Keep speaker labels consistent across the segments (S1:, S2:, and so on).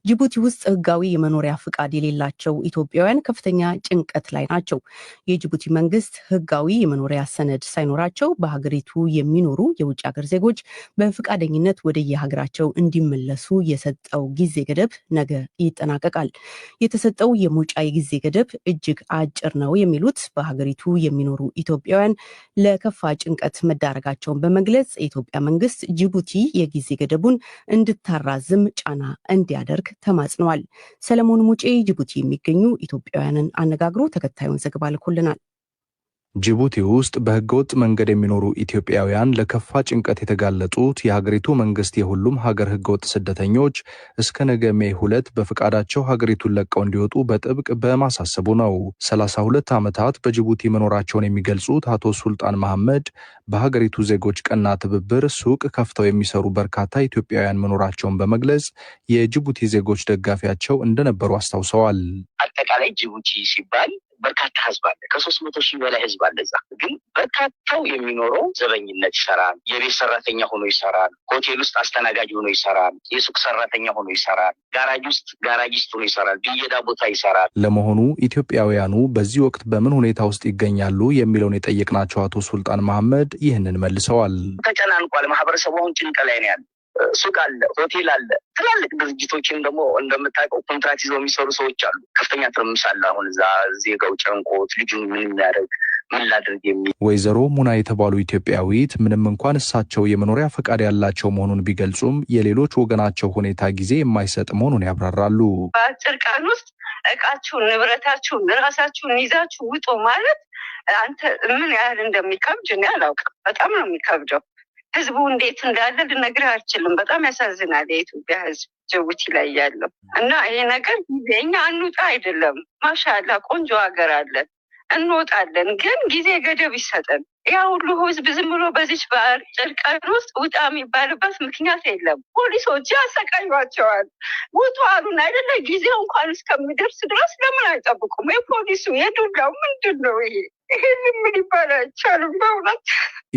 S1: ጅቡቲ ውስጥ ህጋዊ የመኖሪያ ፍቃድ የሌላቸው ኢትዮጵያውያን ከፍተኛ ጭንቀት ላይ ናቸው። የጅቡቲ መንግስት ህጋዊ የመኖሪያ ሰነድ ሳይኖራቸው በሀገሪቱ የሚኖሩ የውጭ ሀገር ዜጎች በፍቃደኝነት ወደ የሀገራቸው እንዲመለሱ የሰጠው ጊዜ ገደብ ነገ ይጠናቀቃል። የተሰጠው የመውጫ የጊዜ ገደብ እጅግ አጭር ነው የሚሉት በሀገሪቱ የሚኖሩ ኢትዮጵያውያን ለከፋ ጭንቀት መዳረጋቸውን በመግለጽ የኢትዮጵያ መንግስት ጅቡቲ የጊዜ ገደቡን እንድታራዝም ጫና እንዲያደርግ ተማጽነዋል። ሰለሞን ሙጬ ጅቡቲ የሚገኙ ኢትዮጵያውያንን አነጋግሮ ተከታዩን ዘገባ ልኮልናል።
S2: ጅቡቲ ውስጥ በህገወጥ መንገድ የሚኖሩ ኢትዮጵያውያን ለከፋ ጭንቀት የተጋለጡት የሀገሪቱ መንግስት የሁሉም ሀገር ህገወጥ ስደተኞች እስከ ነገ ሜይ 2 በፍቃዳቸው ሀገሪቱን ለቀው እንዲወጡ በጥብቅ በማሳሰቡ ነው። 32 ዓመታት በጅቡቲ መኖራቸውን የሚገልጹት አቶ ሱልጣን መሐመድ በሀገሪቱ ዜጎች ቀና ትብብር ሱቅ ከፍተው የሚሰሩ በርካታ ኢትዮጵያውያን መኖራቸውን በመግለጽ የጅቡቲ ዜጎች ደጋፊያቸው እንደነበሩ አስታውሰዋል።
S3: አጠቃላይ ጅቡቲ ሲባል በርካታ ህዝብ አለ። ከ300 ሺህ በላይ ህዝብ አለ። እዛ ግን በርካታው የሚኖረው ዘበኝነት ይሰራል፣ የቤት ሰራተኛ ሆኖ ይሰራል፣ ሆቴል ውስጥ አስተናጋጅ ሆኖ ይሰራል፣ የሱቅ ሰራተኛ ሆኖ ይሰራል፣ ጋራጅ ውስጥ ጋራጂስት ሆኖ ይሰራል፣ ብየዳ ቦታ ይሰራል።
S2: ለመሆኑ ኢትዮጵያውያኑ በዚህ ወቅት በምን ሁኔታ ውስጥ ይገኛሉ የሚለውን የጠየቅናቸው አቶ ሱልጣን መሐመድ ይህንን መልሰዋል።
S3: ተጨናንቋል። ማህበረሰቡ አሁን ጭንቅ ላይ ነው ያለ። ሱቅ አለ፣ ሆቴል አለ። ትላልቅ ድርጅቶችን ደግሞ እንደምታውቀው ኮንትራት ይዘው የሚሰሩ ሰዎች አሉ። ከፍተኛ ትርምስ አለ። አሁን እዛ ዜጋው ጨንቆት ልጁን ምን የሚያደርግ ምን ላድርግ የሚል
S2: ወይዘሮ ሙና የተባሉ ኢትዮጵያዊት ምንም እንኳን እሳቸው የመኖሪያ ፈቃድ ያላቸው መሆኑን ቢገልጹም የሌሎች ወገናቸው ሁኔታ ጊዜ የማይሰጥ መሆኑን ያብራራሉ።
S4: በአጭር ቀን ውስጥ እቃችሁን ንብረታችሁን ራሳችሁን ይዛችሁ ውጡ ማለት አንተ ምን ያህል እንደሚከብድ እኔ አላውቅም። በጣም ነው የሚከብደው። ህዝቡ እንዴት እንዳለ ልነግርህ አልችልም። በጣም ያሳዝናል። የኢትዮጵያ ህዝብ ጅቡቲ ላይ ያለው እና ይሄ ነገር እኛ አንውጣ አይደለም። ማሻላ ቆንጆ ሀገር አለን፣ እንወጣለን፣ ግን ጊዜ ገደብ ይሰጠን። ያ ሁሉ ህዝብ ዝም ብሎ በዚች በአጭር ቀን ውስጥ ውጣ የሚባልበት ምክንያት የለም። ፖሊሶች ያሰቃዩቸዋል። ውጡ አሉን አይደለ? ጊዜው እንኳን እስከሚደርስ ድረስ ለምን አይጠብቁም? የፖሊሱ የዱላው ምንድን ነው ይሄ? ይህን ምን ይባል አይቻልም በእውነት።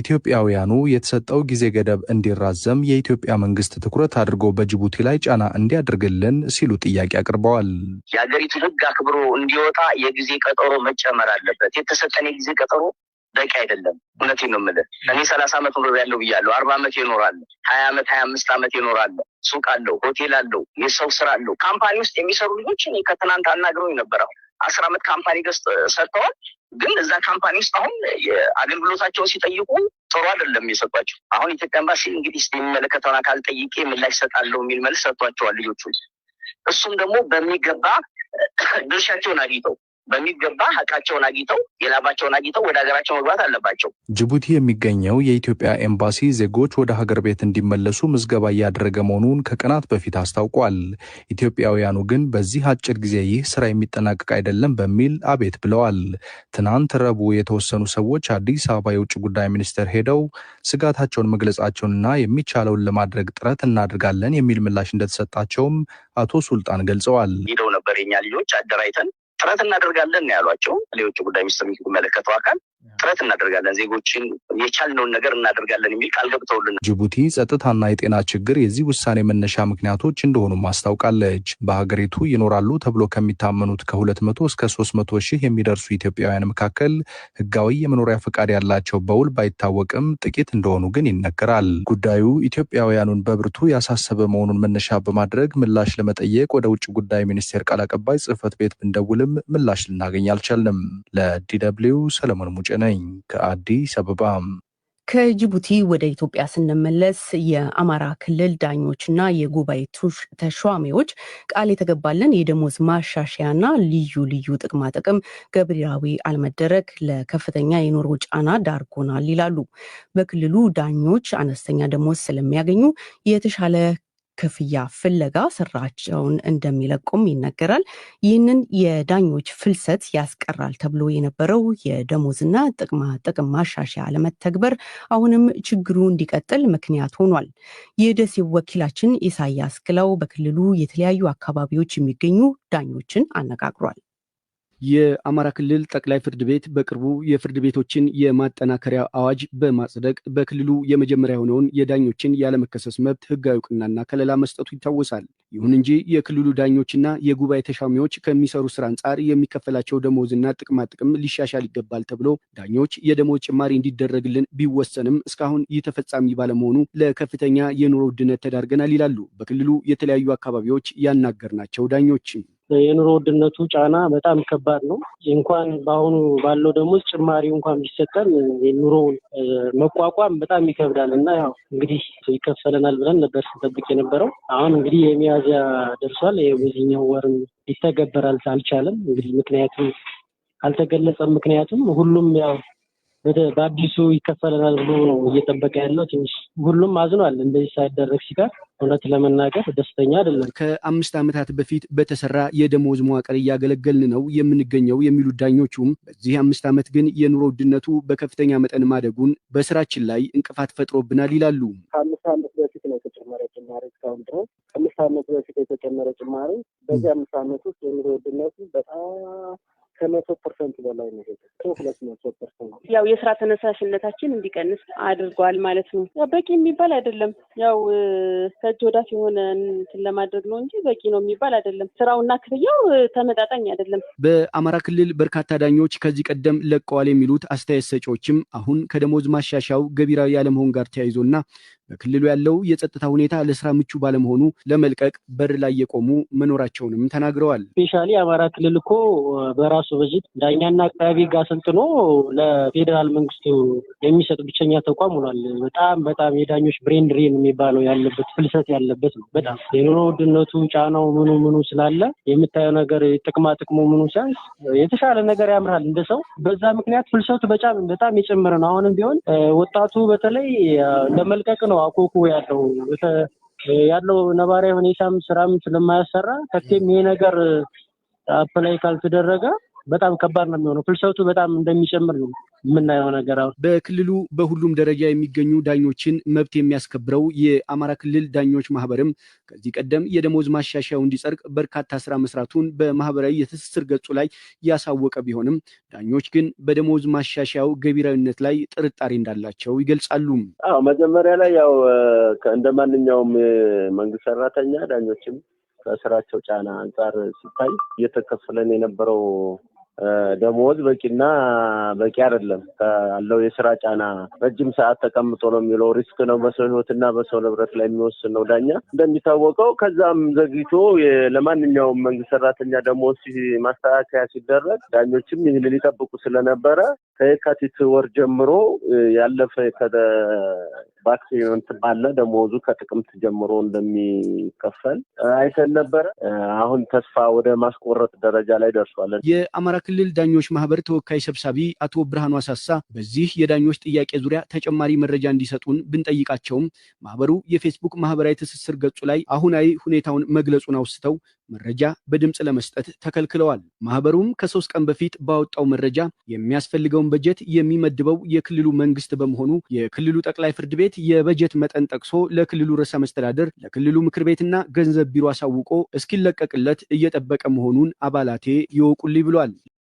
S2: ኢትዮጵያውያኑ የተሰጠው ጊዜ ገደብ እንዲራዘም የኢትዮጵያ መንግስት ትኩረት አድርጎ በጅቡቲ ላይ ጫና እንዲያደርግልን ሲሉ ጥያቄ አቅርበዋል።
S3: የሀገሪቱ ህግ አክብሮ እንዲወጣ የጊዜ ቀጠሮ መጨመር አለበት። የተሰጠን የጊዜ ቀጠሮ በቂ አይደለም። እውነቴን ነው የምልህ። እኔ 30 ዓመት ኖር ያለው ብያለሁ። 40 ዓመት ይኖራል፣ 20 ዓመት 25 ዓመት ይኖራል። ሱቅ አለው፣ ሆቴል አለው፣ የሰው ስራ አለው። ካምፓኒ ውስጥ የሚሰሩ ልጆች እኔ ከትናንት አናግረው የነበረው 10 ዓመት ካምፓኒ ገዝተው ሰጥተዋል። ግን እዛ ካምፓኒ ውስጥ አሁን አገልግሎታቸውን ሲጠይቁ ጥሩ አይደለም የሰጧቸው። አሁን ኢትዮጵያ ኤምባሲ እንግዲህ የሚመለከተውን አካል ጠይቄ ምላሽ ሰጣለሁ የሚል መልስ ሰጥቷቸዋል ልጆቹ። እሱም ደግሞ በሚገባ ድርሻቸውን አግኝተው በሚገባ ሀቃቸውን አግኝተው የላባቸውን አግኝተው ወደ ሀገራቸው መግባት አለባቸው።
S2: ጅቡቲ የሚገኘው የኢትዮጵያ ኤምባሲ ዜጎች ወደ ሀገር ቤት እንዲመለሱ ምዝገባ እያደረገ መሆኑን ከቀናት በፊት አስታውቋል። ኢትዮጵያውያኑ ግን በዚህ አጭር ጊዜ ይህ ስራ የሚጠናቀቅ አይደለም በሚል አቤት ብለዋል። ትናንት ረቡዕ የተወሰኑ ሰዎች አዲስ አበባ የውጭ ጉዳይ ሚኒስቴር ሄደው ስጋታቸውን መግለጻቸውንና የሚቻለውን ለማድረግ ጥረት እናደርጋለን የሚል ምላሽ እንደተሰጣቸውም አቶ ሱልጣን ገልጸዋል።
S3: ሄደው ነበር የኛ ልጆች አደራጅተን ጥረት እናደርጋለን ያሏቸው የውጭ ጉዳይ ሚኒስትር የሚመለከተው አካል ጥረት እናደርጋለን፣ ዜጎችን የቻልነውን ነገር እናደርጋለን የሚል ቃል ገብተውልን።
S2: ጅቡቲ ጸጥታና የጤና ችግር የዚህ ውሳኔ መነሻ ምክንያቶች እንደሆኑም አስታውቃለች። በሀገሪቱ ይኖራሉ ተብሎ ከሚታመኑት ከ200 እስከ 300 ሺህ የሚደርሱ ኢትዮጵያውያን መካከል ህጋዊ የመኖሪያ ፈቃድ ያላቸው በውል ባይታወቅም ጥቂት እንደሆኑ ግን ይነገራል። ጉዳዩ ኢትዮጵያውያኑን በብርቱ ያሳሰበ መሆኑን መነሻ በማድረግ ምላሽ ለመጠየቅ ወደ ውጭ ጉዳይ ሚኒስቴር ቃል አቀባይ ጽህፈት ቤት ብንደውልም ምላሽ ልናገኝ አልቻልንም። ለዲደብሊው ሰለሞን ሙጬ ነኝ ከአዲስ አበባ።
S1: ከጅቡቲ ወደ ኢትዮጵያ ስንመለስ የአማራ ክልል ዳኞችና የጉባኤ ተሿሚዎች ቃል የተገባልን የደሞዝ ማሻሻያና ልዩ ልዩ ጥቅማ ጥቅም ገቢራዊ አለመደረግ ለከፍተኛ የኑሮ ጫና ዳርጎናል ይላሉ። በክልሉ ዳኞች አነስተኛ ደሞዝ ስለሚያገኙ የተሻለ ክፍያ ፍለጋ ስራቸውን እንደሚለቁም ይነገራል። ይህንን የዳኞች ፍልሰት ያስቀራል ተብሎ የነበረው የደሞዝና ጥቅማ ጥቅም ማሻሻያ አለመተግበር አሁንም ችግሩ እንዲቀጥል ምክንያት ሆኗል። የደሴው ወኪላችን ኢሳያስ ግላው በክልሉ የተለያዩ አካባቢዎች የሚገኙ ዳኞችን አነጋግሯል።
S5: የአማራ ክልል ጠቅላይ ፍርድ ቤት በቅርቡ የፍርድ ቤቶችን የማጠናከሪያ አዋጅ በማጽደቅ በክልሉ የመጀመሪያ የሆነውን የዳኞችን ያለመከሰስ መብት ህጋዊ እውቅናና ከለላ መስጠቱ ይታወሳል። ይሁን እንጂ የክልሉ ዳኞችና የጉባኤ ተሿሚዎች ከሚሰሩ ስራ አንጻር የሚከፈላቸው ደሞዝና ጥቅማጥቅም ሊሻሻል ይገባል ተብሎ ዳኞች የደሞዝ ጭማሪ እንዲደረግልን ቢወሰንም እስካሁን ይህ ተፈጻሚ ባለመሆኑ ለከፍተኛ የኑሮ ውድነት ተዳርገናል ይላሉ በክልሉ የተለያዩ አካባቢዎች ያናገርናቸው ዳኞችም።
S6: የኑሮ ውድነቱ ጫና በጣም ከባድ ነው። እንኳን በአሁኑ ባለው ደሞዝ ጭማሪ እንኳን ቢሰጠን የኑሮውን መቋቋም በጣም ይከብዳል እና ያው እንግዲህ ይከፈለናል ብለን ነበር ስንጠብቅ የነበረው። አሁን እንግዲህ የሚያዝያ ደርሷል። በዚህኛው ወርም ይተገበራል አልቻለም። እንግዲህ ምክንያቱም አልተገለጸም። ምክንያቱም ሁሉም ያው በአዲሱ ይከፈለናል ብሎ ነው እየጠበቀ ያለው። ትንሽ ሁሉም አዝኗል እንደዚህ ሳይደረግ ሲቀር። እውነት ለመናገር ደስተኛ አይደለም።
S5: ከ5 ዓመታት በፊት በተሰራ የደሞዝ መዋቅር እያገለገልን ነው የምንገኘው የሚሉት ዳኞቹም በዚህ 5 ዓመት ግን የኑሮ ውድነቱ በከፍተኛ መጠን ማደጉን በስራችን ላይ እንቅፋት ፈጥሮብናል ይላሉ።
S6: ከ5 ዓመት በፊት ነው የተጨመረ ጭማሪ እስካሁን ድረስ 5 ዓመት በፊት የተጨመረ ጭማሪ በዚህ 5 ዓመት ውስጥ የኑሮ ውድነቱ በጣም ከ100% በላይ ነው። 200%.
S7: ያው የስራ ተነሳሽነታችን እንዲቀንስ አድርጓል ማለት ነው። በቂ የሚባል አይደለም። ያው ከእጅ ወዳፍ የሆነ እንትን ለማድረግ ነው እንጂ በቂ ነው የሚባል አይደለም። ስራውና ክፍያው ተመጣጣኝ አይደለም።
S5: በአማራ ክልል በርካታ ዳኞች ከዚህ ቀደም ለቀዋል የሚሉት አስተያየት ሰጪዎችም አሁን ከደሞዝ ማሻሻያው ገቢራዊ ያለመሆን ጋር ተያይዞና በክልሉ ያለው የጸጥታ ሁኔታ ለስራ ምቹ ባለመሆኑ ለመልቀቅ በር ላይ የቆሙ መኖራቸውንም ተናግረዋል።
S6: ስፔሻሊ አማራ ክልል እኮ በራሱ በጀት ዳኛና አቃቤ ሕግ አሰልጥኖ ለፌዴራል መንግስቱ የሚሰጥ ብቸኛ ተቋም ሆኗል። በጣም የዳኞች ብሬን ድሬን የሚባለው ያለበት ፍልሰት ያለበት ነው። በጣም የኑሮ ውድነቱ ጫናው ምኑ ስላለ የምታየው ነገር ጥቅሙ ምኑ ሲያንስ የተሻለ ነገር ያምራል እንደ ሰው። በዛ ምክንያት ፍልሰቱ በጣም የጨመረ ነው። አሁንም ቢሆን ወጣቱ በተለይ ለመልቀቅ ነው አኮኩ ያለው ነባራዊ ሁኔታም ስራም ስለማያሰራ ከቴም ይሄ ነገር አፕላይ ካልተደረገ በጣም ከባድ ነው የሚሆነው። ፍልሰቱ በጣም እንደሚጨምር ነው የምናየው ነገር። አሁን
S5: በክልሉ በሁሉም ደረጃ የሚገኙ ዳኞችን መብት የሚያስከብረው የአማራ ክልል ዳኞች ማህበርም ከዚህ ቀደም የደሞዝ ማሻሻያው እንዲጸድቅ በርካታ ስራ መስራቱን በማህበራዊ የትስስር ገጹ ላይ ያሳወቀ ቢሆንም ዳኞች ግን በደሞዝ ማሻሻያው ገቢራዊነት ላይ ጥርጣሬ እንዳላቸው ይገልጻሉ።
S8: መጀመሪያ ላይ ያው እንደ ማንኛውም መንግስት ሰራተኛ ዳኞችም ከስራቸው ጫና አንጻር ሲታይ እየተከፈለን የነበረው ደሞዝ በቂ አይደለም። ካለው የስራ ጫና ረጅም ሰዓት ተቀምጦ ነው የሚለው ሪስክ ነው በሰው ህይወትና በሰው ንብረት ላይ የሚወስን ነው ዳኛ እንደሚታወቀው። ከዛም ዘግይቶ ለማንኛውም መንግስት ሰራተኛ ደሞዝ ማስተካከያ ሲደረግ ዳኞችም ይህን ሊጠብቁ ስለነበረ ከየካቲት ወር ጀምሮ ያለፈ ባክቴሪያንት ባለ ደሞዙ ከጥቅምት ጀምሮ እንደሚከፈል አይተን ነበረ። አሁን ተስፋ ወደ ማስቆረጥ ደረጃ ላይ ደርሷል።
S5: የአማራ ክልል ዳኞች ማህበር ተወካይ ሰብሳቢ አቶ ብርሃኑ አሳሳ በዚህ የዳኞች ጥያቄ ዙሪያ ተጨማሪ መረጃ እንዲሰጡን ብንጠይቃቸውም ማህበሩ የፌስቡክ ማህበራዊ ትስስር ገጹ ላይ አሁናዊ ሁኔታውን መግለጹን አውስተው መረጃ በድምጽ ለመስጠት ተከልክለዋል። ማህበሩም ከ3 ቀን በፊት ባወጣው መረጃ የሚያስፈልገውን በጀት የሚመድበው የክልሉ መንግስት በመሆኑ የክልሉ ጠቅላይ ፍርድ ቤት የበጀት መጠን ጠቅሶ ለክልሉ ርዕሰ መስተዳድር ለክልሉ ምክር ቤትና ገንዘብ ቢሮ አሳውቆ እስኪለቀቅለት እየጠበቀ መሆኑን አባላቴ ይወቁልኝ ብሏል።